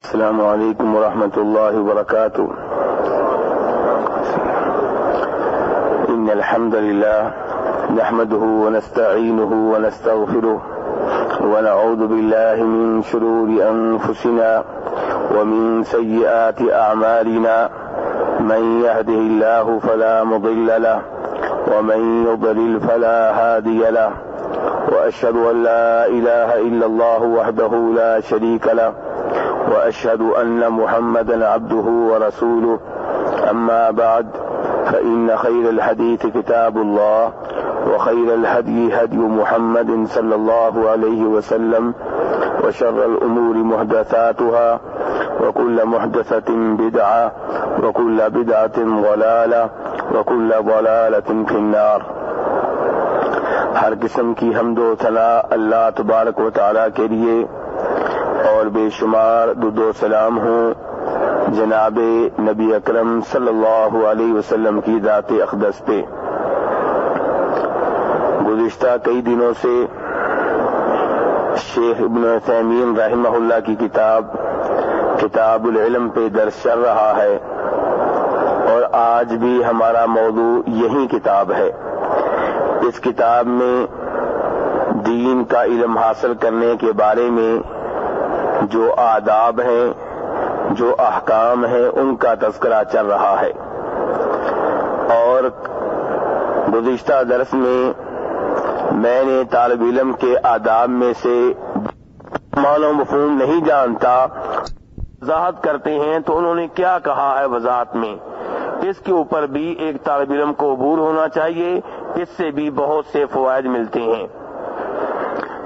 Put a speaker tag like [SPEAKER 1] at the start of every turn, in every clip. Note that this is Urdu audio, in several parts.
[SPEAKER 1] السلام علیکم ورحمۃ اللہ وبرکاتہ. ان الحمد لله نحمده ونستعینه ونستغفره ونعوذ بالله من شرور انفسنا ومن سیئات اعمالنا من يهده الله فلا مضل له ومن يضلل فلا هادي له واشهد ان لا اله الا الله وحده لا شريك له وأشهد أن محمدا عبده ورسوله. أما بعد فإن خير الحديث كتاب الله وخير الهدي هدي محمد صلى الله عليه وسلم وشر الأمور محدثاتها وكل محدثة بدعة وكل بدعة ضلالة وكل ضلالة في النار. ہر قسم کی حمد و ثنا اللہ تبارک و تعالیٰ کے لیے اور بے شمار درود و سلام ہوں جناب نبی اکرم صلی اللہ علیہ وسلم کی ذات اقدس پہ. گزشتہ کئی دنوں سے شیخ ابن عثیمین رحمہ اللہ کی کتاب العلم پہ درس چل رہا ہے اور آج بھی ہمارا موضوع یہی کتاب ہے. اس کتاب میں دین کا علم حاصل کرنے کے بارے میں جو آداب ہیں، جو احکام ہیں، ان کا تذکرہ چل رہا ہے. اور گزشتہ درس میں نے طالب علم کے آداب میں سے معنی و مفہوم نہیں جانتا، وضاحت کرتے ہیں تو انہوں نے کیا کہا ہے وضاحت میں، اس کے اوپر بھی ایک طالب علم کو عبور ہونا چاہیے. اس سے بھی بہت سے فوائد ملتے ہیں.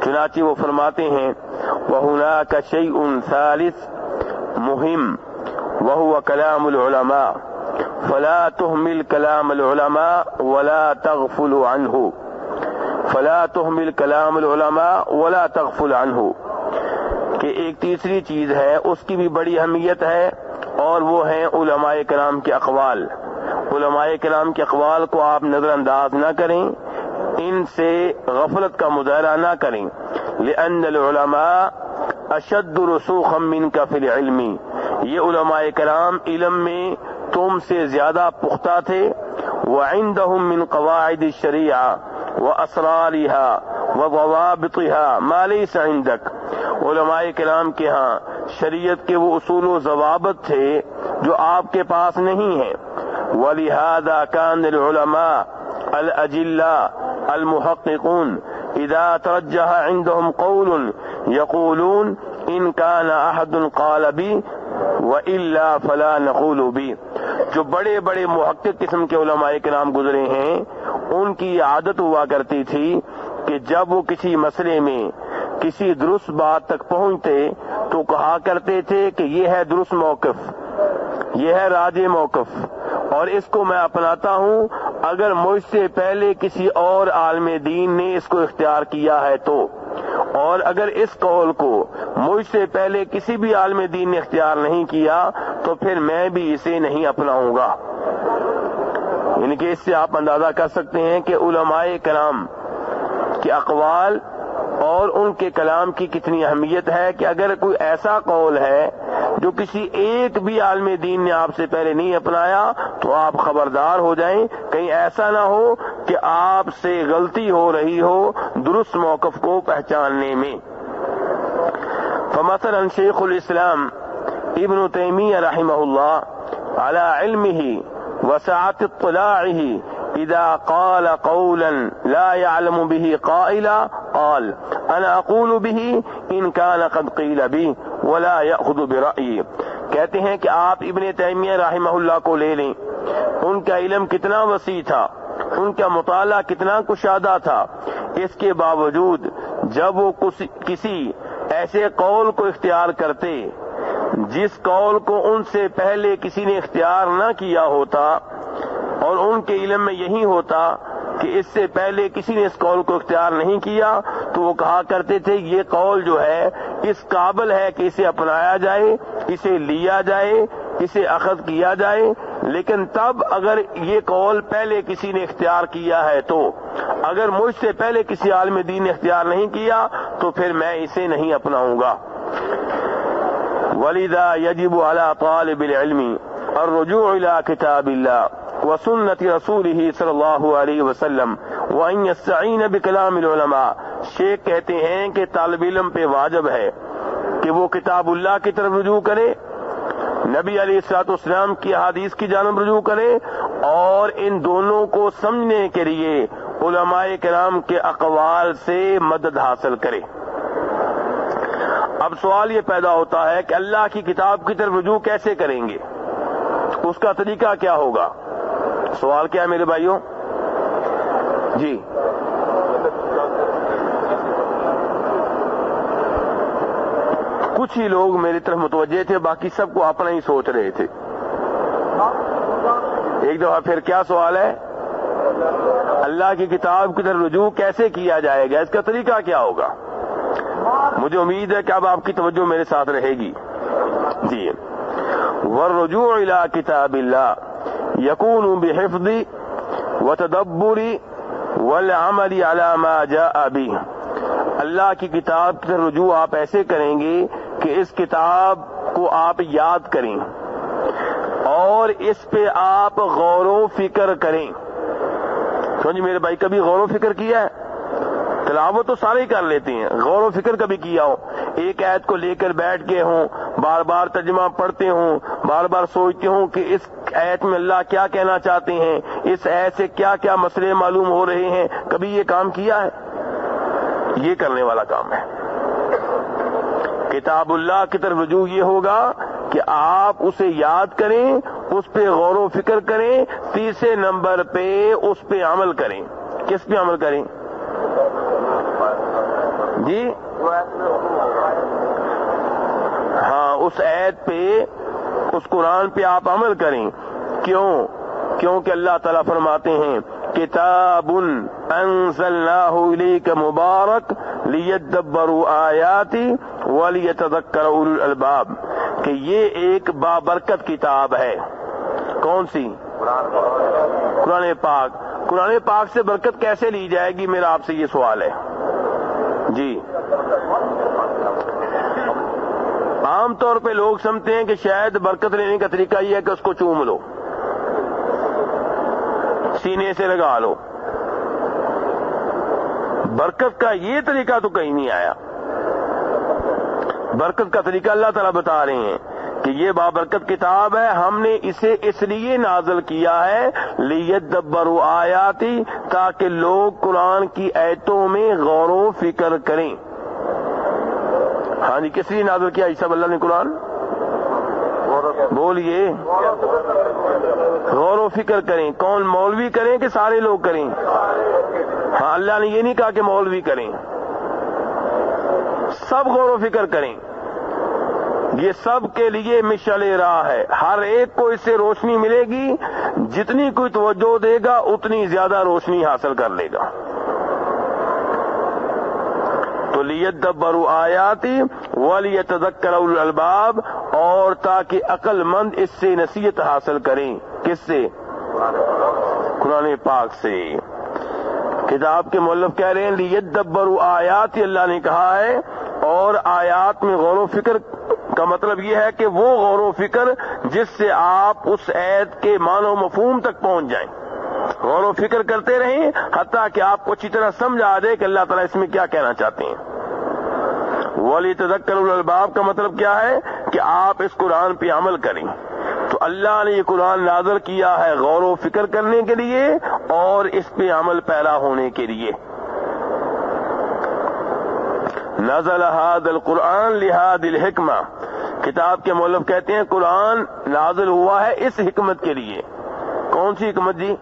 [SPEAKER 1] چنانچہ وہ فرماتے ہیں وَهُنَاكَ شَيْءٌ ثَالِثٌ مُهِمٌ وَهُوَ كَلَامُ الْعُلَمَاءِ فَلَا تُهْمِلْ كَلَامَ الْعُلَمَاءِ وَلَا تَغْفُلْ عَنْهُ فَلَا تُهْمِلْ كَلَامَ الْعُلَمَاءِ وَلَا تَغْفُلْ عَنْهُ. کہ ایک تیسری چیز ہے، اس کی بھی بڑی اہمیت ہے، اور وہ ہیں علماء کرام کے اقوال. علماء کرام کے اقوال کو آپ نظر انداز نہ کریں، ان سے غفلت کا مظاہرہ نہ کریں. لأن العلماء اشد رسوخا منك في العلم. یہ علماء کرام علم میں تم سے زیادہ پختہ تھے. وعندهم من قواعد الشریعہ واسرارها وضوابطها ما ليس عندك. علماء کرام کے ہاں شریعت کے وہ اصول و ضوابط تھے جو آپ کے پاس نہیں ہیں. ولهذا كان العلماء الأجلاء المحققون اذا ترجح عندهم قول يقولون ان كان احد قال بي والا فلا نقول بي. جو بڑے بڑے محقق قسم کے علماء کرام گزرے ہیں، ان کی عادت ہوا کرتی تھی کہ جب وہ کسی مسئلے میں کسی درست بات تک پہنچتے تو کہا کرتے تھے کہ یہ ہے درست موقف، یہ ہے راجح موقف، اور اس کو میں اپناتا ہوں. اگر مجھ سے پہلے کسی اور عالم دین نے اس کو اختیار کیا ہے تو، اور اگر اس قول کو مجھ سے پہلے کسی بھی عالم دین نے اختیار نہیں کیا تو پھر میں بھی اسے نہیں اپناؤں گا. یعنی کہ اس سے آپ اندازہ کر سکتے ہیں کہ علماء کرام کے اقوال اور ان کے کلام کی کتنی اہمیت ہے. کہ اگر کوئی ایسا قول ہے جو کسی ایک بھی عالم دین نے آپ سے پہلے نہیں اپنایا تو آپ خبردار ہو جائیں، کہیں ایسا نہ ہو کہ آپ سے غلطی ہو رہی ہو درست موقف کو پہچاننے میں. فمثلا شیخ الاسلام ابن تیمیہ رحمہ اللہ على علمه وسعة اطلاعه اذا قال قولا لا يعلم به قائلا قال انا اقول به ان كان قد قيل بي ولا يأخذ برأيي. کہتے ہیں کہ آپ ابن تیمیہ رحمہ اللہ کو لے لیں، ان کا علم کتنا وسیع تھا، ان کا مطالعہ کتنا کشادہ تھا. اس کے باوجود جب وہ کسی ایسے قول کو اختیار کرتے جس قول کو ان سے پہلے کسی نے اختیار نہ کیا ہوتا، اور ان کے علم میں یہی ہوتا کہ اس سے پہلے کسی نے اس قول کو اختیار نہیں کیا، تو وہ کہا کرتے تھے یہ قول جو ہے اس قابل ہے کہ اسے اپنایا جائے، اسے لیا جائے، اسے اخذ کیا جائے. لیکن تب اگر یہ قول پہلے کسی نے اختیار کیا ہے تو، اگر مجھ سے پہلے کسی عالم دین نے اختیار نہیں کیا تو پھر میں اسے نہیں اپناؤں گا. وَلِذَا يَجِبُ عَلَى طَالِبِ الْعِلْمِ الرُّجُوعُ إِلَى كِتَابِ اللَّهِ وَسُنَّةِ رَسُولِهِ صلی اللہ علیہ وسلم وَأَن يَسْتَعِينَ بِكَلَامِ الْعُلَمَاء. شیخ کہتے ہیں کہ طالب علم پہ واجب ہے کہ وہ کتاب اللہ کی طرف رجوع کرے، نبی علیہ الصلوۃ والسلام کی احادیث کی جانب رجوع کرے، اور ان دونوں کو سمجھنے کے لیے علماء کرام کے اقوال سے مدد حاصل کرے. اب سوال یہ پیدا ہوتا ہے کہ اللہ کی کتاب کی طرف رجوع کیسے کریں گے، اس کا طریقہ کیا ہوگا؟ سوال کیا ہے میرے بھائیوں؟ جی کچھ ہی لوگ میری طرف متوجہ تھے، باقی سب کو اپنا ہی سوچ رہے تھے. ایک دفعہ پھر کیا سوال ہے؟ اللہ کی کتاب کی طرف رجوع کیسے کیا جائے گا، اس کا طریقہ کیا ہوگا؟ مجھے امید ہے کہ اب آپ کی توجہ میرے ساتھ رہے گی. جی والرجوع الى کتاب اللہ یکون بحفظ وتدبر والعمل على ما جاء به. اللہ کی کتاب کی طرف رجوع آپ ایسے کریں گے کہ اس کتاب کو آپ یاد کریں اور اس پہ آپ غور و فکر کریں. سمجھ میرے بھائی، کبھی غور و فکر کیا ہے؟ تلاوت تو سارے ہی کر لیتے ہیں، غور و فکر کبھی کیا ہو؟ ایک آیت کو لے کر بیٹھ گئے ہوں، بار بار ترجمہ پڑھتے ہوں، بار بار سوچتے ہوں کہ اس آیت میں اللہ کیا کہنا چاہتے ہیں، اس آیت سے کیا کیا مسئلے معلوم ہو رہے ہیں، کبھی یہ کام کیا ہے؟ یہ کرنے والا کام ہے. کتاب اللہ کی طرف رجوع یہ ہوگا کہ آپ اسے یاد کریں، اس پہ غور و فکر کریں، تیسرے نمبر پہ اس پہ عمل کریں. کس پہ عمل کریں؟ جی ہاں، اس آیت پہ، اس قرآن پہ آپ عمل کریں. کیونکہ اللہ تعالیٰ فرماتے ہیں کتاب انزلناہ الیک مبارک لیدبروا آیاتی ولیتذکر اولو الالباب، کہ یہ ایک بابرکت کتاب ہے. کون سی؟ قرآن پاک. قرآن پاک سے برکت کیسے لی جائے گی، میرا آپ سے یہ سوال ہے. جی عام طور پہ لوگ سمجھتے ہیں کہ شاید برکت لینے کا طریقہ یہ ہے کہ اس کو چوم لو، سینے سے لگا لو. برکت کا یہ طریقہ تو کہیں نہیں آیا. برکت کا طریقہ اللہ تعالیٰ بتا رہے ہیں کہ یہ بابرکت کتاب ہے، ہم نے اسے اس لیے نازل کیا ہے لیدبروا آیاتی، تاکہ لوگ قرآن کی آیتوں میں غور و فکر کریں. ہاں جی، کس لیے نازل کیا عیسیٰ اللہ نے قرآن؟ بولیے. غور و فکر کریں. کون؟ مولوی کریں کہ سارے لوگ کریں؟ ہاں، اللہ نے یہ نہیں کہا کہ مولوی کریں، سب غور و فکر کریں. یہ سب کے لیے مشعل راہ ہے، ہر ایک کو اس سے روشنی ملے گی. جتنی کوئی توجہ دے گا اتنی زیادہ روشنی حاصل کر لے گا. تو لیدبروا آیاتی ولیتذکر اولو الالباب، اور تاکہ عقل مند اس سے نصیحت حاصل کریں. کس سے؟ قرآن پاک سے. کتاب کے مؤلف کہہ رہے ہیں لیدبروا آیاتی، اللہ نے کہا ہے، اور آیات میں غور و فکر کا مطلب یہ ہے کہ وہ غور و فکر جس سے آپ اس آیت کے معنی و مفہوم تک پہنچ جائیں. غور و فکر کرتے رہیں حتیٰ کہ آپ کو اچھی طرح سمجھ آ جائے کہ اللہ تعالیٰ اس میں کیا کہنا چاہتے ہیں. وَلِتَذَكَّرُوا الْأَلْبَابَ کا مطلب کیا ہے کہ آپ اس قرآن پہ عمل کریں. تو اللہ نے یہ قرآن نازل کیا ہے غور و فکر کرنے کے لیے اور اس پہ عمل پیرا ہونے کے لیے. نزل هذا القرآن لهذه الحکمہ، کتاب کے مؤلف کہتے ہیں قرآن نازل ہوا ہے اس حکمت کے لیے. کون سی حکمت جی؟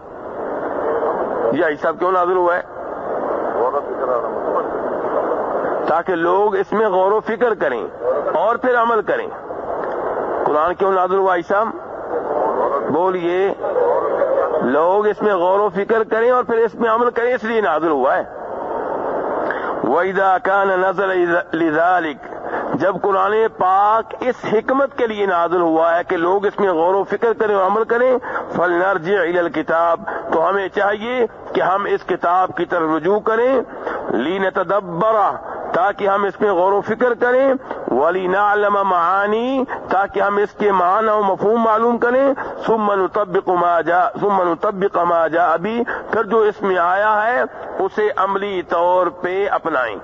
[SPEAKER 1] یہ صاحب کیوں نازل ہوا ہے؟ تاکہ لوگ اس میں غور و فکر کریں اور پھر عمل کریں. قرآن کیوں نازل ہوا صاحب؟ بولیے. لوگ اس میں غور و فکر کریں اور پھر اس میں عمل کریں، اس لیے نازل ہوا ہے. وَإِذَا كَانَ نَزَلَ لِذَلِكَ، جب قرآن پاک اس حکمت کے لیے نازل ہوا ہے کہ لوگ اس میں غور و فکر کریں اور عمل کریں، فَلْنَرْجِعْ إِلَى الْكِتَابِ، تو ہمیں چاہیے کہ ہم اس کتاب کی طرف رجوع کریں، لِنَتَدَبَّرَ، تاکہ ہم اس میں غور و فکر کریں، وَلِنَعْلَمَ مَعَانِي، تاکہ ہم اس کے معنی و مفہوم معلوم کریں، ثُمَّ نُطَبِّقُ مَا جَاءَ بِهِ، پھر جو اس میں آیا ہے اسے عملی طور پہ اپنائیں۔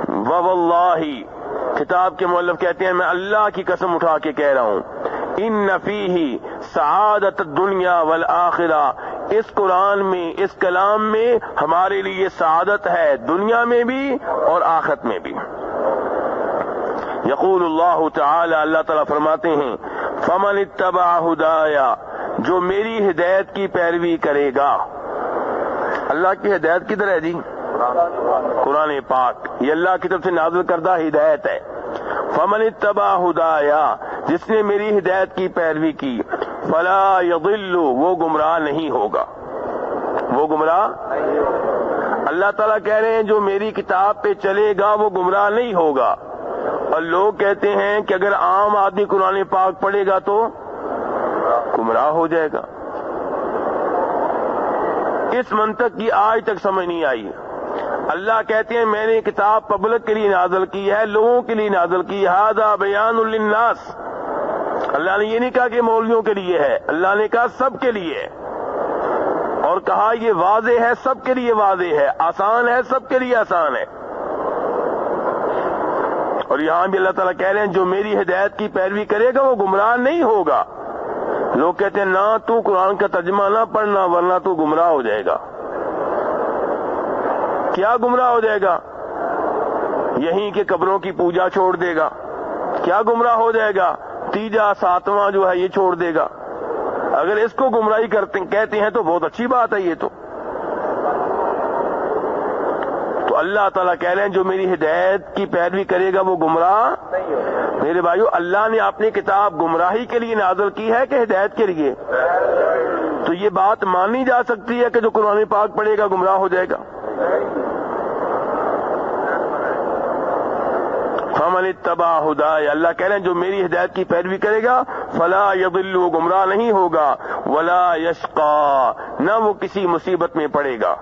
[SPEAKER 1] وَوَاللَّهِ، کتاب کے مؤلف کہتے ہیں میں اللہ کی قسم اٹھا کے کہہ رہا ہوں، إِنَّ فِيهِ سعادت الدنیا والآخرہ، اس قرآن میں، اس کلام میں ہمارے لیے سعادت ہے، دنیا میں بھی اور آخرت میں بھی۔ یقول اللہ تعالی، اللہ تعالیٰ فرماتے ہیں، فمن اتبع ہدایا، جو میری ہدایت کی پیروی کرے گا۔ اللہ کی ہدایت کدھر ہے جی؟ قرآن پاک، یہ اللہ کی طرف سے نازل کردہ ہدایت ہے۔ فمن اتبع ہدایا، جس نے میری ہدایت کی پیروی کی، فلا یضل، وہ گمراہ نہیں ہوگا، وہ گمراہ، اللہ تعالیٰ کہہ رہے ہیں جو میری کتاب پہ چلے گا وہ گمراہ نہیں ہوگا۔ اور لوگ کہتے ہیں کہ اگر عام آدمی قرآن پاک پڑھے گا تو گمراہ ہو جائے گا۔ اس منطق کی آج تک سمجھ نہیں آئی۔ اللہ کہتے ہیں میں نے کتاب پبلک کے لیے نازل کی ہے، لوگوں کے لیے نازل کی، ھذا بیان للناس۔ اللہ نے یہ نہیں کہا کہ مولویوں کے لیے ہے، اللہ نے کہا سب کے لیے ہے، اور کہا یہ واضح ہے، سب کے لیے واضح ہے، آسان ہے، سب کے لیے آسان ہے۔ اور یہاں بھی اللہ تعالیٰ کہہ رہے ہیں جو میری ہدایت کی پیروی کرے گا وہ گمراہ نہیں ہوگا۔ لوگ کہتے ہیں نہ تو قرآن کا ترجمہ نہ پڑھنا ورنہ تو گمراہ ہو جائے گا۔ کیا گمراہ ہو جائے گا؟ یہیں کے قبروں کی پوجا چھوڑ دے گا۔ کیا گمراہ ہو جائے گا؟ تیجا ساتواں جو ہے یہ چھوڑ دے گا۔ اگر اس کو گمراہی کہتے ہیں تو بہت اچھی بات ہے یہ تو اللہ تعالیٰ کہہ رہے ہیں جو میری ہدایت کی پیروی کرے گا وہ گمراہ۔ میرے بھائیو، اللہ نے اپنی کتاب گمراہی کے لیے نازل کی ہے کہ ہدایت کے لیے؟ تو یہ بات مانی جا سکتی ہے کہ جو قرآن پاک پڑھے گا گمراہ ہو جائے گا؟ فمن اتبع ہدایا، اللہ کہہ رہے ہیں جو میری ہدایت کی پیروی کرے گا فلا یضل، وہ گمراہ نہیں ہوگا، ولا یشقا، نہ وہ کسی مصیبت میں پڑے گا۔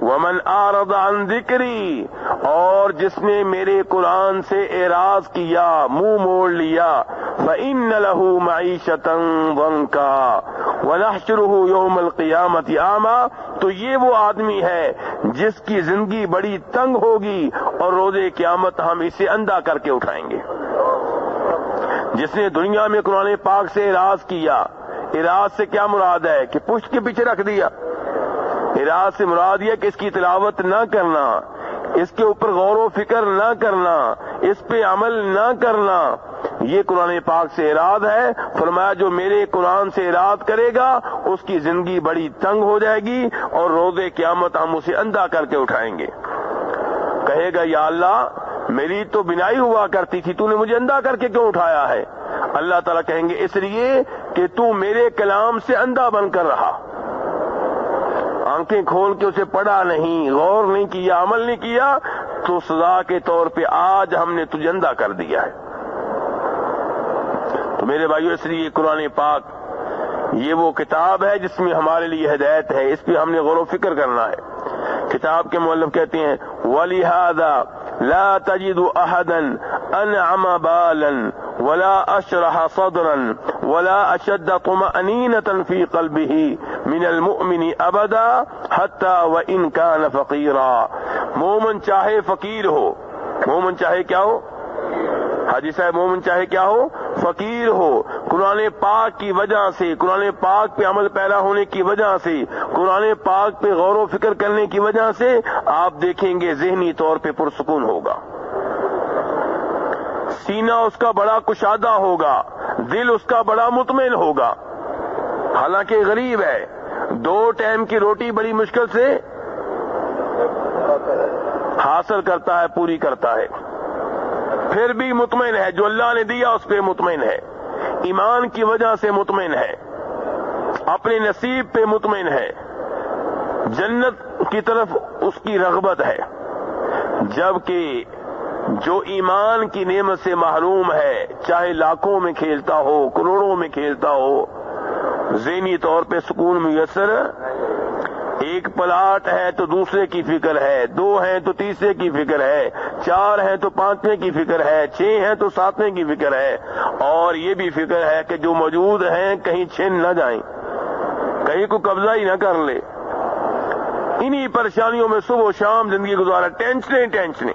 [SPEAKER 1] ومن اعرض عن ذکری، اور جس نے میرے قرآن سے اعراض کیا، منہ موڑ لیا، فإن له معیشة ضنکا ونحشره یوم القیامۃ اعمی، تو یہ وہ آدمی ہے جس کی زندگی بڑی تنگ ہوگی اور روز قیامت ہم اسے اندھا کر کے اٹھائیں گے۔ جس نے دنیا میں قرآن پاک سے اعراض کیا، اعراض سے کیا مراد ہے کہ پشت کے پیچھے رکھ دیا، اعراض سے مراد یہ کہ اس کی تلاوت نہ کرنا، اس کے اوپر غور و فکر نہ کرنا، اس پہ عمل نہ کرنا، یہ قرآن پاک سے اعراض ہے۔ فرمایا جو میرے قرآن سے اعراض کرے گا اس کی زندگی بڑی تنگ ہو جائے گی اور روز قیامت ہم اسے اندھا کر کے اٹھائیں گے۔ کہے گا یا اللہ میری تو بینائی ہوا کرتی تھی، تو نے مجھے اندھا کر کے کیوں اٹھایا ہے؟ اللہ تعالیٰ کہیں گے اس لیے کہ تو میرے کلام سے اندھا بن کر رہا، آنکھیں کھول کے اسے پڑھا نہیں، غور نہیں کیا، عمل نہیں کیا، تو سزا کے طور پہ آج ہم نے تجھے اندھا کر دیا ہے۔ تو میرے بھائیو، اس لیے قرآن پاک یہ وہ کتاب ہے جس میں ہمارے لیے ہدایت ہے، اس پہ ہم نے غور و فکر کرنا ہے۔ کتاب کے مؤلف کہتے ہیں وَلِهَذَا لَا تَجِدُ أَحَدًا أَنْعَمَ بَالًا وَلَا أَشْرَحَ صَدْرًا وَلَا أَشَدَّ طُمَأْنِينَةً فِي قَلْبِهِ مِنَ الْمُؤْمِنِ أَبَدًا حَتَّى وَإِنْ كَانَ فَقِيرًا۔ مومن چاہے فقیر ہو، مومن چاہے کیا ہو؟ حاجی صاحب، مومن چاہے کیا ہو؟ فقیر ہو، قرآن پاک کی وجہ سے، قرآن پاک پہ عمل پیرا ہونے کی وجہ سے، قرآن پاک پہ غور و فکر کرنے کی وجہ سے آپ دیکھیں گے ذہنی طور پہ پرسکون ہوگا، سینہ اس کا بڑا کشادہ ہوگا، دل اس کا بڑا مطمئن ہوگا۔ حالانکہ غریب ہے، 2 ٹائم کی روٹی بڑی مشکل سے حاصل کرتا ہے، پوری کرتا ہے، پھر بھی مطمئن ہے، جو اللہ نے دیا اس پہ مطمئن ہے، ایمان کی وجہ سے مطمئن ہے، اپنے نصیب پہ مطمئن ہے، جنت کی طرف اس کی رغبت ہے۔ جبکہ جو ایمان کی نعمت سے محروم ہے، چاہے لاکھوں میں کھیلتا ہو، کروڑوں میں کھیلتا ہو، ذہنی طور پہ سکون میسر ایک پلاٹ ہے تو دوسرے کی فکر ہے، 2 ہیں تو تیسرے کی فکر ہے، 4 ہیں تو 5ویں کی فکر ہے، 6 ہیں تو 7ویں کی فکر ہے، اور یہ بھی فکر ہے کہ جو موجود ہیں کہیں چھن نہ جائیں، کہیں کو قبضہ ہی نہ کر لے۔ انہی پریشانیوں میں صبح و شام زندگی گزارا، ٹینشنیں۔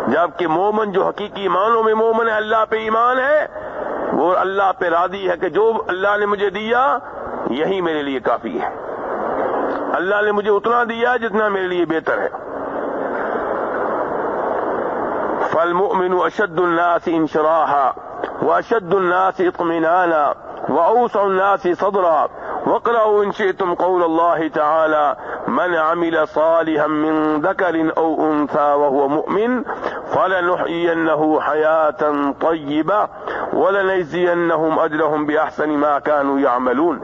[SPEAKER 1] جبکہ مومن جو حقیقی معنوں میں مومن ہے، اللہ پہ ایمان ہے، وہ اللہ پہ راضی ہے کہ جو اللہ نے مجھے دیا یہی میرے لیے کافی ہے، اللہ نے مجھے اتنا دیا جتنا میرے لیے بہتر ہے۔ فالمؤمن اشد الناس انشراحا واشد الناس اطمینانا واوسع الناس صدرا واقرأوا ان شئتم قول الله تعالى من عمل صالحا من ذكر او انثى وهو مؤمن فلنحيينه حياة طيبة ولنجزينهم اجرهم باحسن ما كانوا يعملون۔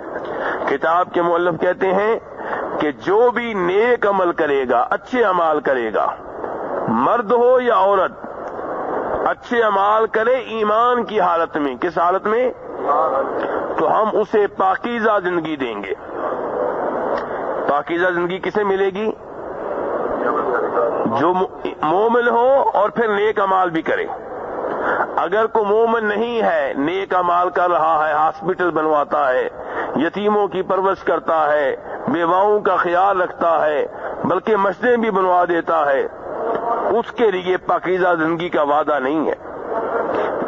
[SPEAKER 1] کتاب کے مؤلف کہتے ہیں کہ جو بھی نیک عمل کرے گا، اچھے اعمال کرے گا، مرد ہو یا عورت، اچھے اعمال کرے ایمان کی حالت میں، کس حالت میں؟ تو ہم اسے پاکیزہ زندگی دیں گے۔ پاکیزہ زندگی کسے ملے گی؟ جو مومن ہو اور پھر نیک اعمال بھی کرے۔ اگر کوئی مومن نہیں ہے، نیک اعمال کر رہا ہے، ہاسپٹل بنواتا ہے، یتیموں کی پرورش کرتا ہے، بیواؤں کا خیال رکھتا ہے، بلکہ مسجدیں بھی بنوا دیتا ہے، اس کے لیے پاکیزہ زندگی کا وعدہ نہیں ہے۔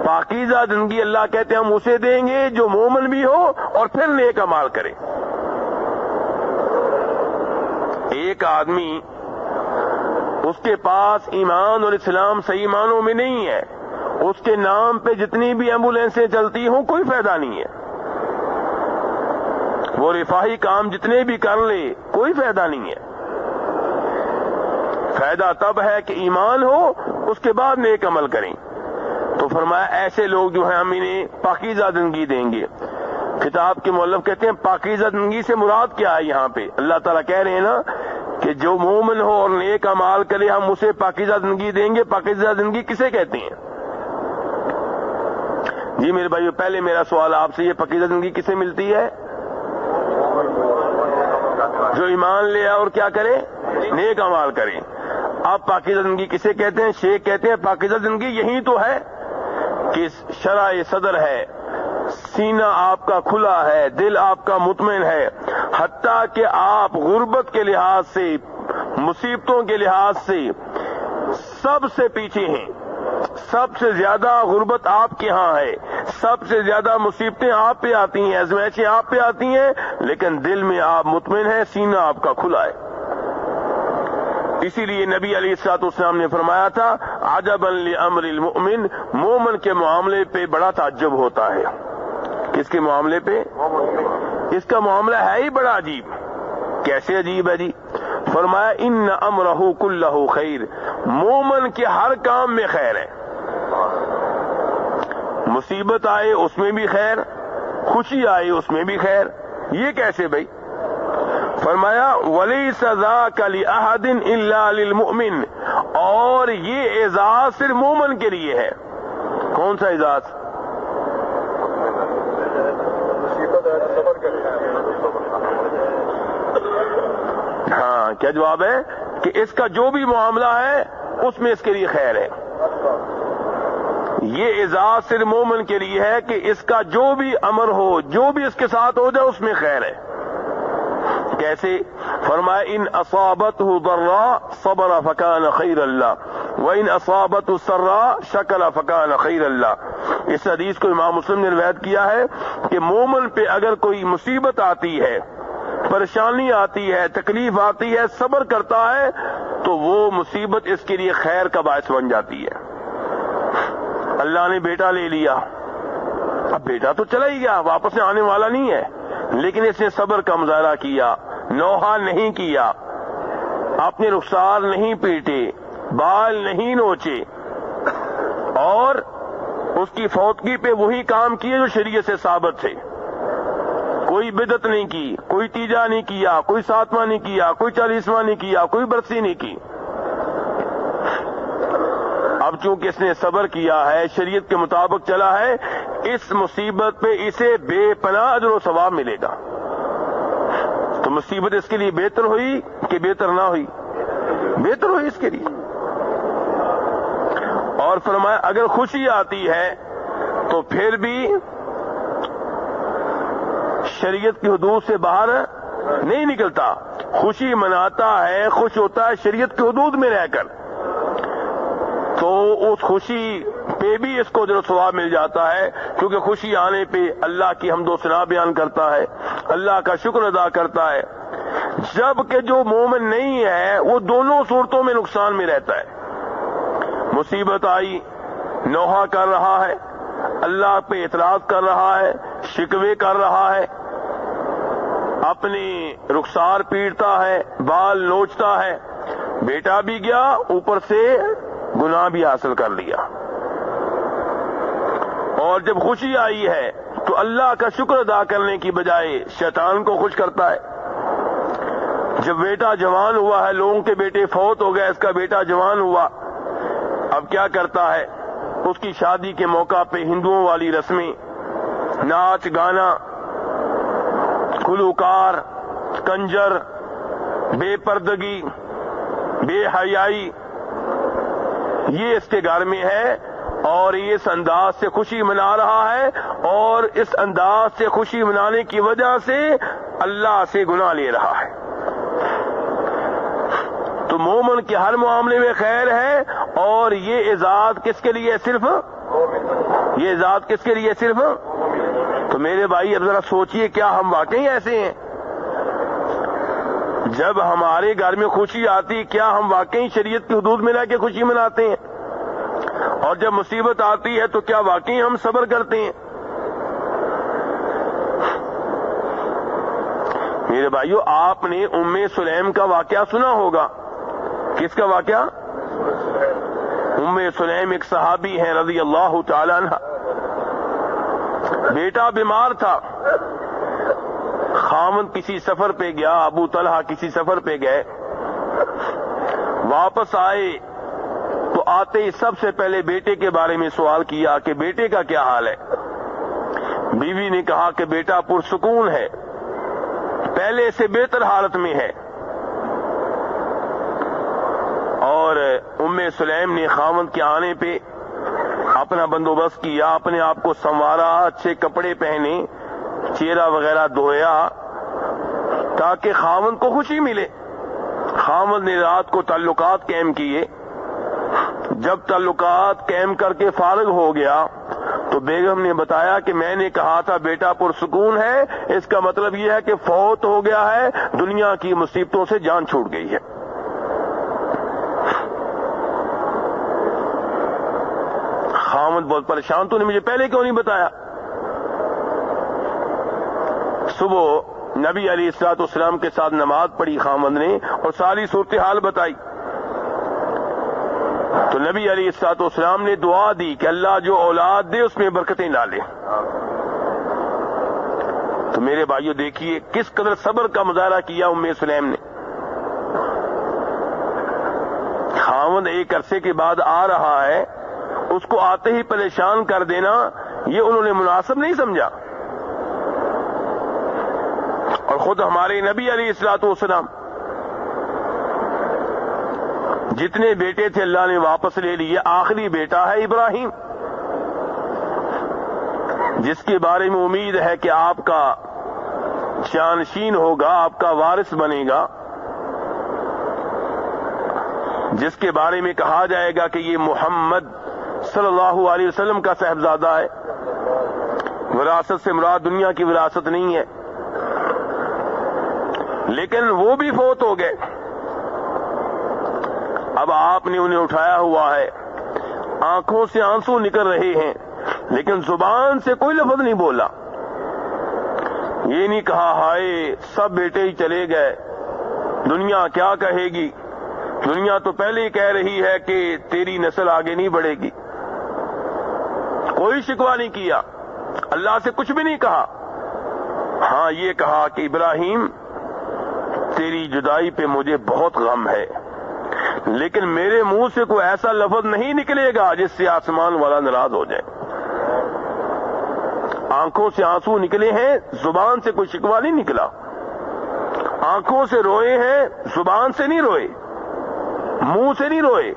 [SPEAKER 1] پاکیزہ زندگی اللہ کہتے ہیں ہم اسے دیں گے جو مومن بھی ہو اور پھر نیک اعمال کرے۔ ایک آدمی اس کے پاس ایمان اور اسلام صحیح معنوں میں نہیں ہے، اس کے نام پہ جتنی بھی ایمبولینسیں چلتی ہوں کوئی فائدہ نہیں ہے، وہ رفاہی کام جتنے بھی کر لے کوئی فائدہ نہیں ہے۔ فائدہ تب ہے کہ ایمان ہو، اس کے بعد نیک عمل کریں۔ تو فرمایا ایسے لوگ جو ہیں ہم انہیں پاکیزہ زندگی دیں گے۔ کتاب کے مؤلف کہتے ہیں پاکیزہ زندگی سے مراد کیا ہے؟ یہاں پہ اللہ تعالیٰ کہہ رہے ہیں نا کہ جو مومن ہو اور نیک اعمال کرے ہم اسے پاکیزہ زندگی دیں گے۔ پاکیزہ زندگی کسے کہتے ہیں؟ جی میرے بھائیو، پہلے میرا سوال آپ سے، یہ پاکیزہ زندگی کسے ملتی ہے؟ جو ایمان لے اور کیا کرے؟ نیک اعمال کرے۔ اب پاکیزہ زندگی کسے کہتے ہیں؟ شیخ کہتے ہیں پاکیزہ زندگی یہی تو ہے کہ شرع صدر ہے، سینہ آپ کا کھلا ہے، دل آپ کا مطمئن ہے، حتیٰ کہ آپ غربت کے لحاظ سے، مصیبتوں کے لحاظ سے سب سے پیچھے ہیں، سب سے زیادہ غربت آپ کے ہاں ہے، سب سے زیادہ مصیبتیں آپ پہ آتی ہیں، آزمائشیں آپ پہ آتی ہیں، لیکن دل میں آپ مطمئن ہیں، سینہ آپ کا کھلا ہے۔ اسی لیے نبی علیہ الصلوۃ والسلام نے فرمایا تھا عجبا لامر المؤمن، مومن کے معاملے پہ بڑا تعجب ہوتا ہے۔ کس کے معاملے پہ؟ اس کا معاملہ ہے ہی بڑا عجیب۔ کیسے عجیب ہے جی؟ فرمایا ان امرہ کلہ خیر، مومن کے ہر کام میں خیر ہے، مصیبت آئے اس میں بھی خیر، خوشی آئے اس میں بھی خیر۔ یہ کیسے بھائی؟ فرمایا وَلَيْسَ ذَاكَ لِأَحَدٍ إِلَّا لِلْمُؤْمِنِ، اور یہ اعزاز صرف مومن کے لیے ہے۔ کون سا اعزاز؟ ہاں، کیا جواب ہے؟ کہ اس کا جو بھی معاملہ ہے اس میں اس کے لیے خیر ہے۔ یہ اعزاز صرف مومن کے لیے ہے کہ اس کا جو بھی امر ہو، جو بھی اس کے ساتھ ہو جائے اس میں خیر ہے۔ کیسے؟ فرمایا ان اصابتہ ضراء صبر فکان خیر اللہ وان اصابتہ سراء شکر فکان خیر اللہ۔ اس حدیث کو امام مسلم نے روایت کیا ہے کہ مومن پہ اگر کوئی مصیبت آتی ہے، پریشانی آتی ہے، تکلیف آتی ہے، صبر کرتا ہے تو وہ مصیبت اس کے لیے خیر کا باعث بن جاتی ہے۔ اللہ نے بیٹا لے لیا، اب بیٹا تو چلا ہی گیا، واپس سے آنے والا نہیں ہے، لیکن اس نے صبر کا مظاہرہ کیا، نوحہ نہیں کیا، اپنے رخسار نہیں پیٹے، بال نہیں نوچے، اور اس کی فوتگی پہ وہی کام کیے جو شریعت سے ثابت تھے۔ کوئی بدعت نہیں کی، کوئی تیجا نہیں کیا، کوئی ساتواں نہیں کیا، کوئی 40واں نہیں کیا، کوئی برسی نہیں کی۔ اب چونکہ اس نے صبر کیا ہے، شریعت کے مطابق چلا ہے، اس مصیبت پہ اسے بے پناہ اجر و ثواب ملے گا۔ تو مصیبت اس کے لیے بہتر ہوئی کہ بہتر نہ ہوئی؟ بہتر ہوئی اس کے لیے. اور فرمایا اگر خوشی آتی ہے تو پھر بھی شریعت کی حدود سے باہر نہیں نکلتا. خوشی مناتا ہے، خوش ہوتا ہے شریعت کی حدود میں رہ کر، تو اس خوشی پہ بھی اس کو اجر و ثواب مل جاتا ہے، کیونکہ خوشی آنے پہ اللہ کی حمد و ثنا بیان کرتا ہے، اللہ کا شکر ادا کرتا ہے. جبکہ جو مومن نہیں ہے وہ دونوں صورتوں میں نقصان میں رہتا ہے. مصیبت آئی، نوحہ کر رہا ہے، اللہ پہ اعتراض کر رہا ہے، شکوے کر رہا ہے، اپنی رخسار پیٹتا ہے، بال نوچتا ہے. بیٹا بھی گیا، اوپر سے گناہ بھی حاصل کر لیا. اور جب خوشی آئی ہے تو اللہ کا شکر ادا کرنے کی بجائے شیطان کو خوش کرتا ہے. جب بیٹا جوان ہوا ہے، لوگوں کے بیٹے فوت ہو گئے، اس کا بیٹا جوان ہوا، اب کیا کرتا ہے؟ اس کی شادی کے موقع پہ ہندوؤں والی رسمیں، ناچ گانا، گلوکار، کنجر، بے پردگی، بے حیائی، یہ اس کے گھر میں ہے، اور یہ اس انداز سے خوشی منا رہا ہے، اور اس انداز سے خوشی منانے کی وجہ سے اللہ سے گناہ لے رہا ہے. تو مومن کے ہر معاملے میں خیر ہے، اور یہ اعزاز کس کے لیے؟ صرف یہ اعزاز کس کے لیے؟ صرف. تو میرے بھائی اب ذرا سوچئے، کیا ہم واقعی ایسے ہیں؟ جب ہمارے گھر میں خوشی آتی، کیا ہم واقعی شریعت کی حدود میں رہ کے خوشی مناتے ہیں؟ اور جب مصیبت آتی ہے تو کیا واقعی ہم صبر کرتے ہیں؟ میرے بھائیو، آپ نے ام سلیم کا واقعہ سنا ہوگا. کس کا واقعہ؟ ام سلیم ایک صحابی ہیں رضی اللہ تعالی عنہ. بیٹا بیمار تھا، خاوند کسی سفر پہ گیا، ابو طلحہ کسی سفر پہ گئے، واپس آئے تو آتے ہی سب سے پہلے بیٹے کے بارے میں سوال کیا کہ بیٹے کا کیا حال ہے. بیوی نے کہا کہ بیٹا پرسکون ہے، پہلے سے بہتر حالت میں ہے. اور ام سلیم نے خاوند کے آنے پہ اپنا بندوبست کیا، اپنے آپ کو سنوارا، اچھے کپڑے پہنے، چہرہ وغیرہ دھویا تاکہ خاوند کو خوشی ملے. خاوند نے رات کو تعلقات قائم کیے. جب تعلقات قائم کر کے فارغ ہو گیا تو بیگم نے بتایا کہ میں نے کہا تھا بیٹا پرسکون ہے، اس کا مطلب یہ ہے کہ فوت ہو گیا ہے، دنیا کی مصیبتوں سے جان چھوٹ گئی ہے. خاوند بہت پریشان، تو نے مجھے پہلے کیوں نہیں بتایا؟ صبح نبی علیہ الصلوۃ والسلام کے ساتھ نماز پڑھی خاوند نے اور ساری صورتحال بتائی. تو نبی علیہ الصلوۃ والسلام نے دعا دی کہ اللہ جو اولاد دے اس میں برکتیں ڈالے. تو میرے بھائیو دیکھیے کس قدر صبر کا مظاہرہ کیا ام سلیم نے. خاوند ایک عرصے کے بعد آ رہا ہے، اس کو آتے ہی پریشان کر دینا یہ انہوں نے مناسب نہیں سمجھا. اور خود ہمارے نبی علیہ الصلوۃ والسلام جتنے بیٹے تھے اللہ نے واپس لے لیے. آخری بیٹا ہے ابراہیم، جس کے بارے میں امید ہے کہ آپ کا جانشین ہوگا، آپ کا وارث بنے گا، جس کے بارے میں کہا جائے گا کہ یہ محمد صلی اللہ علیہ وسلم کا صاحبزادہ ہے. وراثت سے مراد دنیا کی وراثت نہیں ہے. لیکن وہ بھی فوت ہو گئے. اب آپ نے انہیں اٹھایا ہوا ہے، آنکھوں سے آنسو نکل رہے ہیں، لیکن زبان سے کوئی لفظ نہیں بولا. یہ نہیں کہا ہائے سب بیٹے ہی چلے گئے، دنیا کیا کہے گی. دنیا تو پہلے ہی کہہ رہی ہے کہ تیری نسل آگے نہیں بڑھے گی. کوئی شکوہ نہیں کیا، اللہ سے کچھ بھی نہیں کہا. ہاں یہ کہا کہ ابراہیم تیری جدائی پہ مجھے بہت غم ہے، لیکن میرے منہ سے کوئی ایسا لفظ نہیں نکلے گا جس سے آسمان والا ناراض ہو جائے. آنکھوں سے آنسو نکلے ہیں، زبان سے کوئی شکوہ نہیں نکلا. آنکھوں سے روئے ہیں، زبان سے نہیں روئے، منہ سے نہیں روئے۔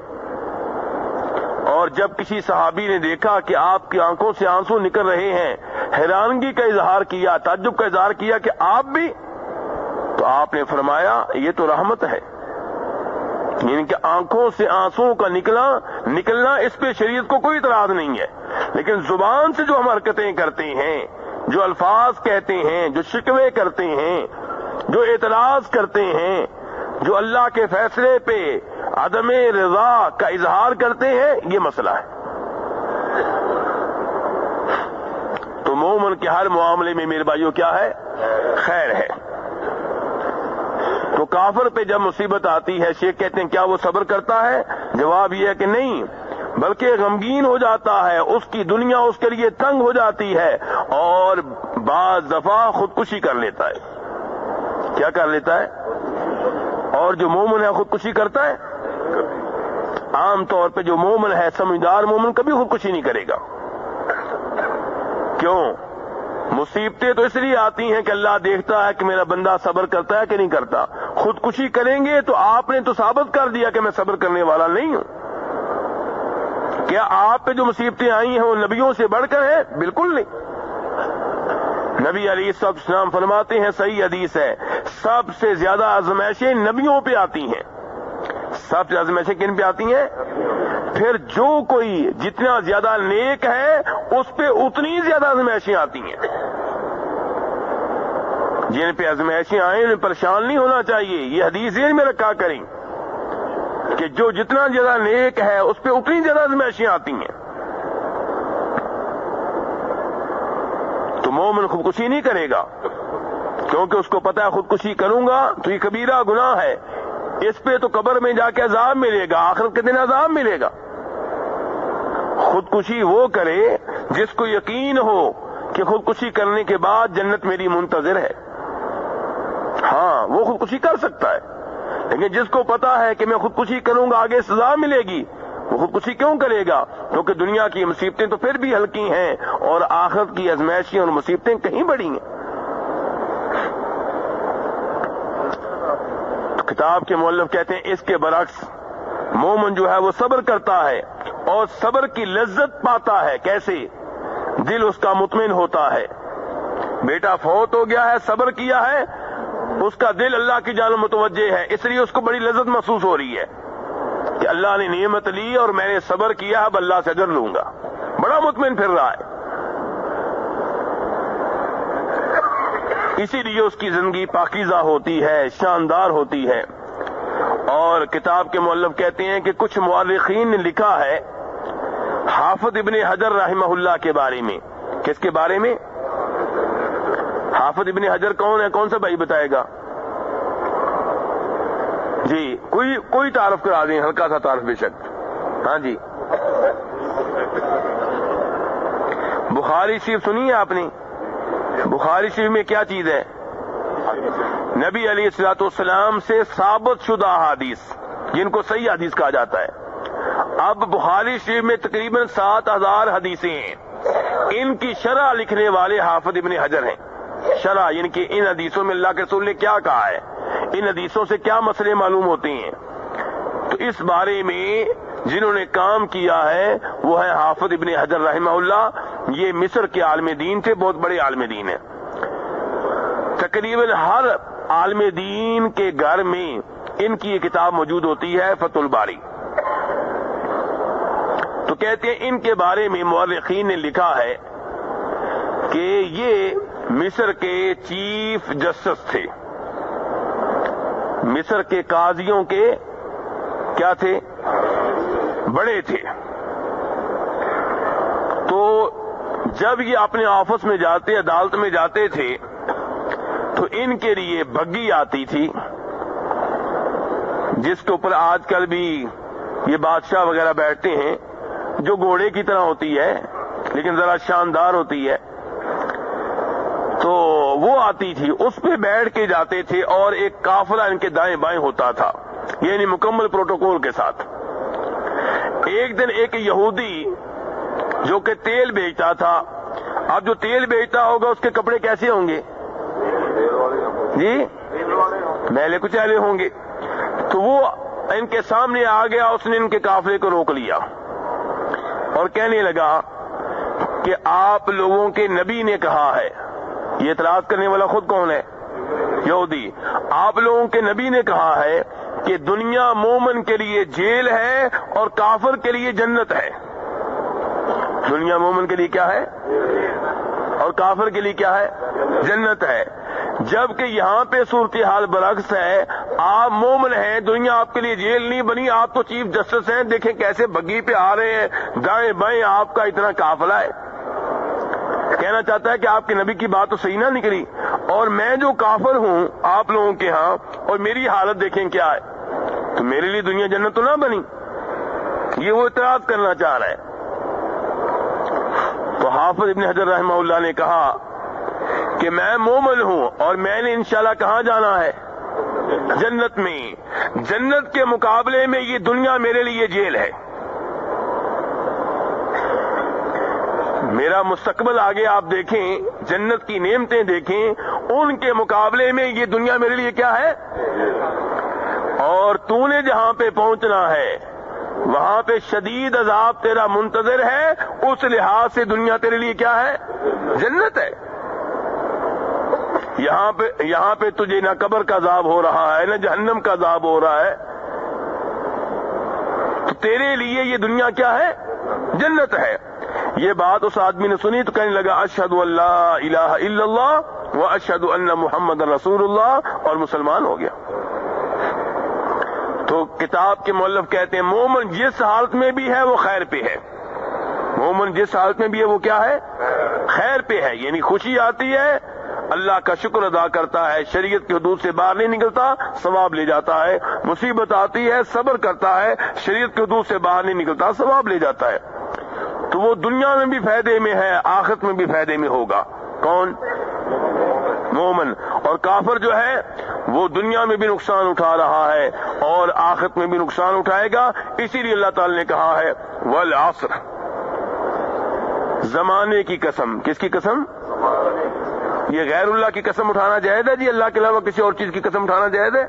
[SPEAKER 1] اور جب کسی صحابی نے دیکھا کہ آپ کی آنکھوں سے آنسو نکل رہے ہیں، حیرانگی کا اظہار کیا، تعجب کا اظہار کیا کہ آپ بھی، تو آپ نے فرمایا یہ تو رحمت ہے، یعنی کہ آنکھوں سے آنسو کا نکلنا اس پہ شریعت کو کوئی اعتراض نہیں ہے، لیکن زبان سے جو ہم حرکتیں کرتے ہیں، جو الفاظ کہتے ہیں، جو شکوے کرتے ہیں، جو اعتراض کرتے ہیں، جو اللہ کے فیصلے پہ عدم رضا کا اظہار کرتے ہیں، یہ مسئلہ ہے۔ تو مومن کے ہر معاملے میں میرے بھائیوں کیا ہے؟ خیر ہے۔ تو کافر پہ جب مصیبت آتی ہے، شیخ کہتے ہیں کیا وہ صبر کرتا ہے؟ جواب یہ ہے کہ نہیں، بلکہ غمگین ہو جاتا ہے، اس کی دنیا اس کے لیے تنگ ہو جاتی ہے، اور بعض دفعہ خودکشی کر لیتا ہے۔ کیا کر لیتا ہے؟ اور جو مومن ہے خودکشی کرتا ہے؟ عام طور پہ جو مومن ہے، سمجھدار مومن، کبھی خودکشی نہیں کرے گا۔ کیوں؟ مصیبتیں تو اس لیے آتی ہیں کہ اللہ دیکھتا ہے کہ میرا بندہ صبر کرتا ہے کہ نہیں کرتا۔ خودکشی کریں گے تو آپ نے تو ثابت کر دیا کہ میں صبر کرنے والا نہیں ہوں۔ کیا آپ پہ جو مصیبتیں آئی ہیں وہ نبیوں سے بڑھ کر ہیں؟ بالکل نہیں۔ نبی علیہ السلام فرماتے ہیں، صحیح حدیث ہے، سب سے زیادہ آزمائشیں نبیوں پہ آتی ہیں۔ سب سے آزمائشیں کن پہ آتی ہیں؟ پھر جو کوئی جتنا زیادہ نیک ہے اس پہ اتنی زیادہ آزمائشیں آتی ہیں۔ جن پہ آزمائشیں آئیں انہیں پریشان نہیں ہونا چاہیے، یہ حدیث ذہن میں رکھا کریں کہ جو جتنا زیادہ نیک ہے اس پہ اتنی زیادہ آزمائشیں آتی ہیں۔ تو مومن خودکشی نہیں کرے گا، کیونکہ اس کو پتا ہے خودکشی کروں گا تو یہ کبیرہ گناہ ہے، اس پہ تو قبر میں جا کے عذاب ملے گا، آخرت کے دن عذاب ملے گا۔ خودکشی وہ کرے جس کو یقین ہو کہ خودکشی کرنے کے بعد جنت میری منتظر ہے، ہاں وہ خودکشی کر سکتا ہے، لیکن جس کو پتا ہے کہ میں خودکشی کروں گا آگے سزا ملے گی، وہ خودکشی کیوں کرے گا؟ کیونکہ دنیا کی مصیبتیں تو پھر بھی ہلکی ہیں اور آخرت کی آزمائشیں اور مصیبتیں کہیں بڑی ہیں۔ تو کتاب کے مؤلف کہتے ہیں اس کے برعکس مومن جو ہے وہ صبر کرتا ہے اور صبر کی لذت پاتا ہے۔ کیسے؟ دل اس کا مطمئن ہوتا ہے۔ بیٹا فوت ہو گیا ہے، صبر کیا ہے، اس کا دل اللہ کی جانب متوجہ ہے، اس لیے اس کو بڑی لذت محسوس ہو رہی ہے کہ اللہ نے نعمت لی اور میں نے صبر کیا، اب اللہ سے اجر لوں گا، بڑا مطمئن پھر رہا ہے۔ اسی لیے اس کی زندگی پاکیزہ ہوتی ہے، شاندار ہوتی ہے۔ اور کتاب کے مؤلف کہتے ہیں کہ کچھ مورخین نے لکھا ہے حافظ ابن حجر رحمہ اللہ کے بارے میں۔ کس کے بارے میں؟ حافظ ابن حجر کون ہے؟ کون سا بھائی بتائے گا؟ جی کوئی تعارف کرا دیں، ہلکا سا تعارف بے شک۔ ہاں جی، بخاری شریف سنی ہے آپ نے؟ بخاری شریف میں کیا چیز ہے؟ نبی علیہ الصلوۃ والسلام سے ثابت شدہ احادیث، جن کو صحیح حدیث کہا جاتا ہے۔ اب بخاری شریف میں تقریباً 7000 حدیثیں ہیں، ان کی شرح لکھنے والے حافظ ابن حجر ہیں۔ شرح یعنی کہ ان حدیثوں میں اللہ کے رسول نے کیا کہا ہے، ان حدیثوں سے کیا مسئلے معلوم ہوتے ہیں، تو اس بارے میں جنہوں نے کام کیا ہے وہ ہے حافظ ابن حجر رحمہ اللہ۔ یہ مصر کے عالم دین تھے، بہت بڑے عالم دین ہیں۔ تقریباً ہر عالم دین کے گھر میں ان کی یہ کتاب موجود ہوتی ہے، فتح الباری۔ تو کہتے ہیں ان کے بارے میں مورخین نے لکھا ہے کہ یہ مصر کے چیف جسٹس تھے، مصر کے قاضیوں کے کیا تھے؟ بڑے تھے۔ تو جب یہ اپنے آفس میں جاتے، عدالت میں جاتے تھے، تو ان کے لیے بگی آتی تھی، جس کے اوپر آج کل بھی یہ بادشاہ وغیرہ بیٹھتے ہیں، جو گھوڑے کی طرح ہوتی ہے لیکن ذرا شاندار ہوتی ہے، تو وہ آتی تھی، اس پہ بیٹھ کے جاتے تھے اور ایک قافلہ ان کے دائیں بائیں ہوتا تھا، یعنی مکمل پروٹوکول کے ساتھ۔ ایک دن ایک یہودی جو کہ تیل بیچتا تھا، اب جو تیل بیچتا ہوگا اس کے کپڑے کیسے ہوں گے؟ جی میلے کچیلے ہوں گے. تو وہ ان کے سامنے آ گیا, اس نے ان کے قافلے کو روک لیا اور کہنے لگا کہ آپ لوگوں کے نبی نے کہا ہے. یہ اعتراض کرنے والا خود کون ہے؟ یہودی. آپ لوگوں کے نبی نے کہا ہے کہ دنیا مومن کے لیے جیل ہے اور کافر کے لیے جنت ہے. دنیا مومن کے لیے کیا ہے اور کافر کے لیے کیا ہے؟ جنت ہے. جبکہ یہاں پہ صورتحال برعکس ہے. آپ مومن ہیں, دنیا آپ کے لیے جیل نہیں بنی, آپ تو چیف جسٹس ہیں. دیکھیں کیسے بگی پہ آ رہے ہیں, دائیں بائیں آپ کا اتنا قافلہ ہے. کہنا چاہتا ہے کہ آپ کے نبی کی بات تو صحیح نہ نکلی, اور میں جو کافر ہوں آپ لوگوں کے ہاں, اور میری حالت دیکھیں کیا ہے, تو میرے لیے دنیا جنت تو نہ بنی. یہ وہ اعتراض کرنا چاہ رہا ہے. تو حافظ ابن حجر رحمہ اللہ نے کہا کہ میں مومن ہوں اور میں نے انشاءاللہ کہاں جانا ہے؟ جنت میں. جنت کے مقابلے میں یہ دنیا میرے لیے جیل ہے. میرا مستقبل آگے آپ دیکھیں, جنت کی نعمتیں دیکھیں, ان کے مقابلے میں یہ دنیا میرے لیے کیا ہے؟ اور تو نے جہاں پہ پہنچنا ہے وہاں پہ شدید عذاب تیرا منتظر ہے. اس لحاظ سے دنیا تیرے لیے کیا ہے؟ جنت ہے. یہاں پہ تجھے نہ قبر کا عذاب ہو رہا ہے نہ جہنم کا عذاب ہو رہا ہے, تو تیرے لیے یہ دنیا کیا ہے؟ جنت ہے. یہ بات اس آدمی نے سنی تو کہنے لگا اشہد ان لا الہ الا اللہ و اشہد ان محمد رسول اللہ, اور مسلمان ہو گیا. تو کتاب کے مؤلف کہتے ہیں مومن جس حالت میں بھی ہے وہ خیر پہ ہے. مومن جس حالت میں بھی ہے وہ کیا ہے؟ خیر پہ ہے. یعنی خوشی آتی ہے اللہ کا شکر ادا کرتا ہے, شریعت کی حدود سے باہر نہیں نکلتا, ثواب لے جاتا ہے. مصیبت آتی ہے صبر کرتا ہے, شریعت کی حدود سے باہر نہیں نکلتا, ثواب لے جاتا ہے. تو وہ دنیا میں بھی فائدے میں ہے, آخرت میں بھی فائدے میں ہوگا. کون؟ مومن. اور کافر جو ہے وہ دنیا میں بھی نقصان اٹھا رہا ہے اور آخرت میں بھی نقصان اٹھائے گا. اسی لیے اللہ تعالی نے کہا ہے والعصر, زمانے کی قسم. کس کی قسم؟ یہ غیر اللہ کی قسم اٹھانا جائز ہے جی؟ اللہ کے علاوہ کسی اور چیز کی قسم اٹھانا جائز ہے؟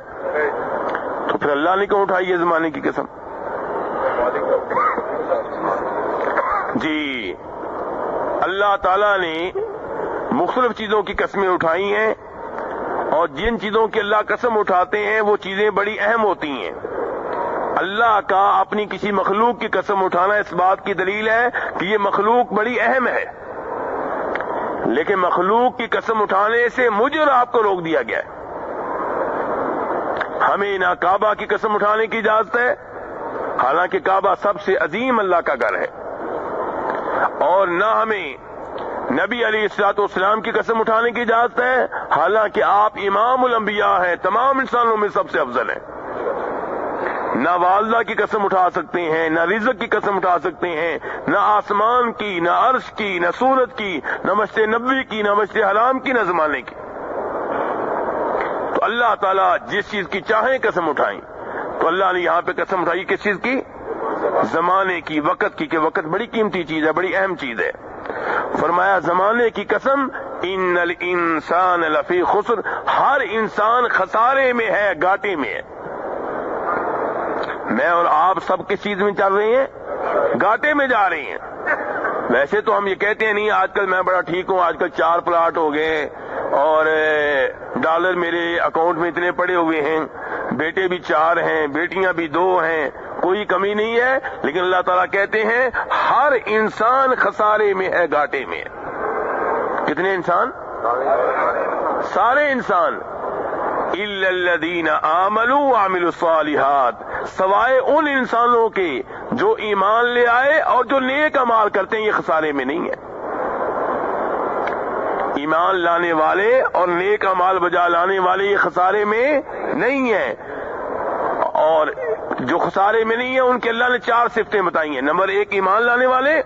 [SPEAKER 1] تو پھر اللہ نے کیوں اٹھائی ہے زمانے کی قسم؟ جی اللہ تعالیٰ نے مختلف چیزوں کی قسمیں اٹھائی ہیں, اور جن چیزوں کی اللہ قسم اٹھاتے ہیں وہ چیزیں بڑی اہم ہوتی ہیں. اللہ کا اپنی کسی مخلوق کی قسم اٹھانا اس بات کی دلیل ہے کہ یہ مخلوق بڑی اہم ہے, لیکن مخلوق کی قسم اٹھانے سے مجھے اور آپ کو روک دیا گیا ہے. ہمیں نہ کعبہ کی قسم اٹھانے کی اجازت ہے, حالانکہ کعبہ سب سے عظیم اللہ کا گھر ہے, اور نہ ہمیں نبی علیہ الصلوۃ والسلام کی قسم اٹھانے کی اجازت ہے, حالانکہ آپ امام الانبیاء ہیں, تمام انسانوں میں سب سے افضل ہیں. نہ والدہ کی قسم اٹھا سکتے ہیں, نہ رزق کی قسم اٹھا سکتے ہیں, نہ آسمان کی, نہ عرش کی, نہ سورج کی, نہ مسجد نبوی کی, نہ مسجد حرام کی, نہ زمانے کی. تو اللہ تعالیٰ جس چیز کی چاہیں قسم اٹھائیں, تو اللہ نے یہاں پہ قسم اٹھائی کس چیز کی؟ زمانے کی, وقت کی, کہ وقت بڑی قیمتی چیز ہے, بڑی اہم چیز ہے. فرمایا زمانے کی قسم ان الانسان لفی خسر, ہر انسان خسارے میں ہے, گھاٹے میں ہے. میں اور آپ سب کس چیز میں چل رہے ہیں؟ گھاٹے میں جا رہے ہیں. ویسے تو ہم یہ کہتے ہیں نہیں آج کل میں بڑا ٹھیک ہوں, آج کل 4 پلاٹ ہو گئے اور ڈالر میرے اکاؤنٹ میں اتنے پڑے ہوئے ہیں, بیٹے بھی 4 ہیں, بیٹیاں بھی 2 ہیں, کوئی کمی نہیں ہے. لیکن اللہ تعالیٰ کہتے ہیں ہر انسان خسارے میں ہے, گھاٹے میں ہے. کتنے انسان؟ سارے انسان. الا الذین آمنوا وعملوا الصالحات, سوائے ان انسانوں کے جو ایمان لے آئے اور جو نیک اعمال کرتے ہیں, یہ خسارے میں نہیں ہے. ایمان لانے والے اور نیک اعمال بجا لانے والے یہ خسارے میں نہیں ہیں. اور جو خسارے میں نہیں ہیں ان کے اللہ نے 4 صفتیں بتائی ہیں. نمبر 1 ایمان لانے والے,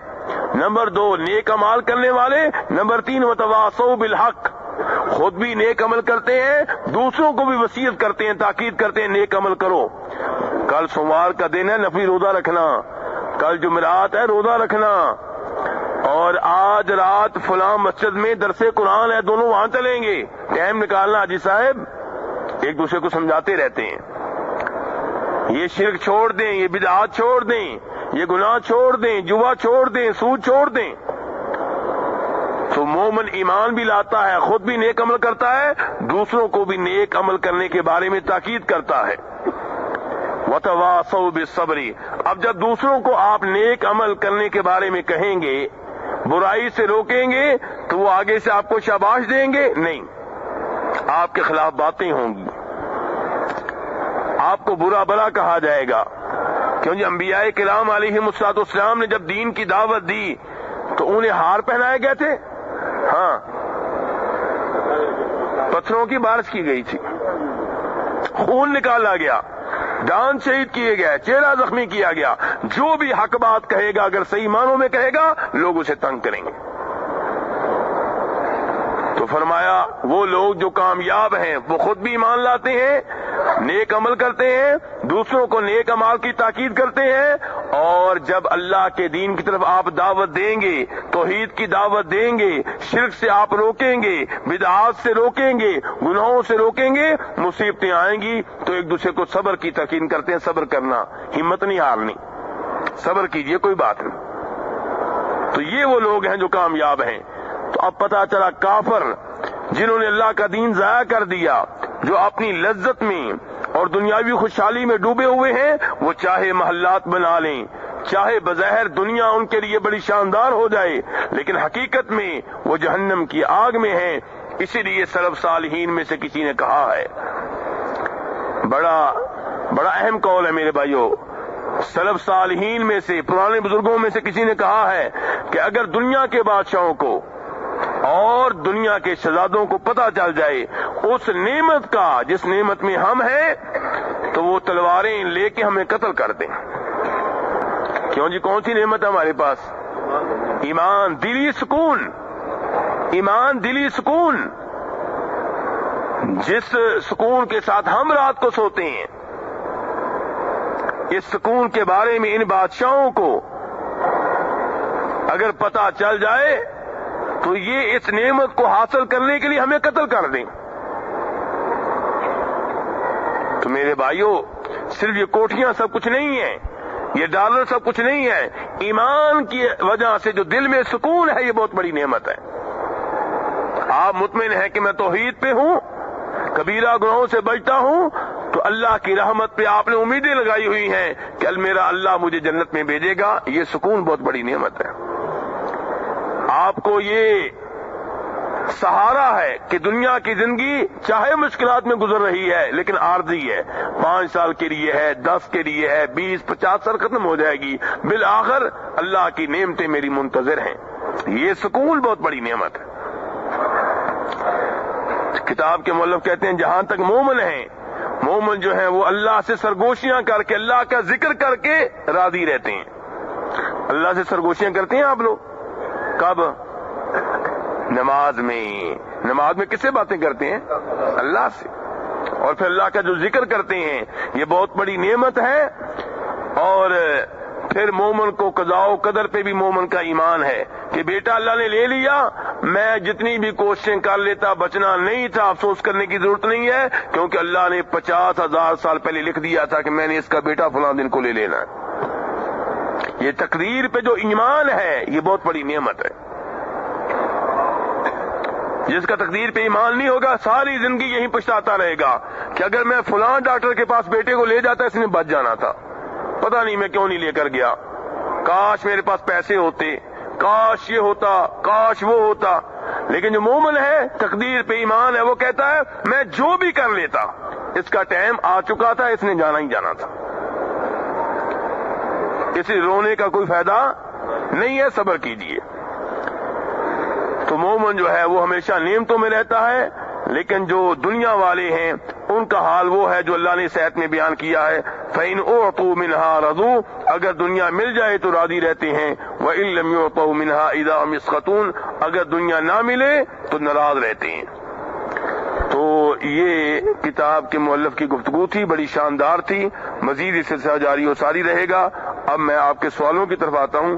[SPEAKER 1] نمبر 2 نیک اعمال کرنے والے, نمبر 3 وتواصوا بالحق, خود بھی نیک عمل کرتے ہیں, دوسروں کو بھی وصیت کرتے ہیں, تاکید کرتے ہیں نیک عمل کرو. کل سوموار کا دن ہے, نفلی روزہ رکھنا. کل جمعرات ہے, روزہ رکھنا. اور آج رات فلاں مسجد میں درس قرآن ہے, دونوں وہاں چلیں گے. ٹائم نکالنا حاجی صاحب, ایک دوسرے کو سمجھاتے رہتے ہیں یہ شرک چھوڑ دیں، یہ بدعات چھوڑ دیں، یہ گناہ چھوڑ دیں، جوا چھوڑ دیں، سود چھوڑ دیں. تو مومن ایمان بھی لاتا ہے، خود بھی نیک عمل کرتا ہے، دوسروں کو بھی نیک عمل کرنے کے بارے میں تاکید کرتا ہے. وَتَوَاصَوْا بِالصَّبْرِ. اب جب دوسروں کو آپ نیک عمل کرنے کے بارے میں کہیں گے، برائی سے روکیں گے، تو وہ آگے سے آپ کو شاباش دیں گے؟ نہیں، آپ کے خلاف باتیں ہوں گی، آپ کو برا بلا کہا جائے گا. کیوں جی انبیاء کرام علیہم السلام نے جب دین کی دعوت دی تو انہیں ہار پہنائے گئے تھے؟ ہاں، پتھروں کی بارش کی گئی تھی، خون نکالا گیا، جان شہید کیے گئے، چہرہ زخمی کیا گیا. جو بھی حق بات کہے گا اگر صحیح معنوں میں کہے گا لوگ اسے تنگ کریں گے. تو فرمایا وہ لوگ جو کامیاب ہیں وہ خود بھی ایمان لاتے ہیں، نیک عمل کرتے ہیں، دوسروں کو نیک اعمال کی تاکید کرتے ہیں، اور جب اللہ کے دین کی طرف آپ دعوت دیں گے، توحید کی دعوت دیں گے، شرک سے آپ روکیں گے، بدعات سے روکیں گے، گناہوں سے روکیں گے، مصیبتیں آئیں گی تو ایک دوسرے کو صبر کی تلقین کرتے ہیں. صبر کرنا، ہمت نہیں ہارنی، صبر کیجئے، کوئی بات نہیں. تو یہ وہ لوگ ہیں جو کامیاب ہیں. تو اب پتا چلا کافر جنہوں نے اللہ کا دین ضائع کر دیا، جو اپنی لذت میں اور دنیاوی خوشحالی میں ڈوبے ہوئے ہیں، وہ چاہے محلات بنا لیں، چاہے بظاہر دنیا ان کے لیے بڑی شاندار ہو جائے، لیکن حقیقت میں وہ جہنم کی آگ میں ہیں. اسی لیے سلف صالحین میں سے کسی نے کہا ہے، بڑا اہم قول ہے میرے بھائیوں، سلف صالحین میں سے، پرانے بزرگوں میں سے کسی نے کہا ہے کہ اگر دنیا کے بادشاہوں کو اور دنیا کے شہزادوں کو پتہ چل جائے اس نعمت کا جس نعمت میں ہم ہیں، تو وہ تلواریں لے کے ہمیں قتل کر دیں. کیوں جی؟ کون سی نعمت ہے ہمارے پاس؟ ایمان، دلی سکون. ایمان، دلی سکون، جس سکون کے ساتھ ہم رات کو سوتے ہیں. اس سکون کے بارے میں ان بادشاہوں کو اگر پتہ چل جائے تو یہ اس نعمت کو حاصل کرنے کے لیے ہمیں قتل کر دیں. تو میرے بھائیوں، صرف یہ کوٹھیاں سب کچھ نہیں ہیں، یہ ڈالر سب کچھ نہیں ہے. ایمان کی وجہ سے جو دل میں سکون ہے، یہ بہت بڑی نعمت ہے. آپ مطمئن ہیں کہ میں توحید پہ ہوں، کبیرہ گناہوں سے بچتا ہوں، تو اللہ کی رحمت پہ آپ نے امیدیں لگائی ہوئی ہیں کہ میرا اللہ مجھے جنت میں بھیجے گا. یہ سکون بہت بڑی نعمت ہے. آپ کو یہ سہارا ہے کہ دنیا کی زندگی چاہے مشکلات میں گزر رہی ہے لیکن عارضی ہے، 5 سال کے لیے ہے، 10 کے لیے ہے، 20 50 سال ختم ہو جائے گی، بالآخر اللہ کی نعمتیں میری منتظر ہیں. یہ سکون بہت بڑی نعمت ہے. کتاب کے مؤلف کہتے ہیں جہاں تک مومن ہیں، مومن جو ہیں وہ اللہ سے سرگوشیاں کر کے، اللہ کا ذکر کر کے راضی رہتے ہیں. اللہ سے سرگوشیاں کرتے ہیں آپ لوگ؟ کب؟ نماز میں کس سے باتیں کرتے ہیں؟ اللہ سے. اور پھر اللہ کا جو ذکر کرتے ہیں یہ بہت بڑی نعمت ہے. اور پھر مومن کو قضاء و قدر پہ بھی مومن کا ایمان ہے کہ بیٹا اللہ نے لے لیا، میں جتنی بھی کوششیں کر لیتا بچنا نہیں تھا، افسوس کرنے کی ضرورت نہیں ہے، کیونکہ اللہ نے 50,000 سال پہلے لکھ دیا تھا کہ میں نے اس کا بیٹا فلاں دن کو لے لینا ہے. یہ تقدیر پہ جو ایمان ہے یہ بہت بڑی نعمت ہے. جس کا تقدیر پہ ایمان نہیں ہوگا ساری زندگی یہیں پچھتاتا رہے گا کہ اگر میں فلاں ڈاکٹر کے پاس بیٹے کو لے جاتا اس نے بچ جانا تھا، پتہ نہیں میں کیوں نہیں لے کر گیا، کاش میرے پاس پیسے ہوتے، کاش یہ ہوتا، کاش وہ ہوتا. لیکن جو مومن ہے، تقدیر پہ ایمان ہے، وہ کہتا ہے میں جو بھی کر لیتا، اس کا ٹائم آ چکا تھا، اس نے جانا ہی جانا تھا. اس لیے رونے کا کوئی فائدہ نہیں ہے، صبر کیجیے. تو مومن جو ہے وہ ہمیشہ نعمتوں میں رہتا ہے. لیکن جو دنیا والے ہیں ان کا حال وہ ہے جو اللہ نے اس آیت میں بیان کیا ہے، فَإِنْ أُعْطُوا مِنْهَا رَضُوا، اگر دنیا مل جائے تو راضی رہتے ہیں، وَإِنْ لَمْ يُعْطَوْا مِنْهَا إِذَا هُمْ يَسْخَطُونَ، اگر دنیا نہ ملے تو ناراض رہتے ہیں. تو یہ کتاب کے مؤلف کی گفتگو تھی، بڑی شاندار تھی. مزید اس سلسلہ جاری و ساری رہے گا. اب میں آپ کے سوالوں کی طرف آتا ہوں.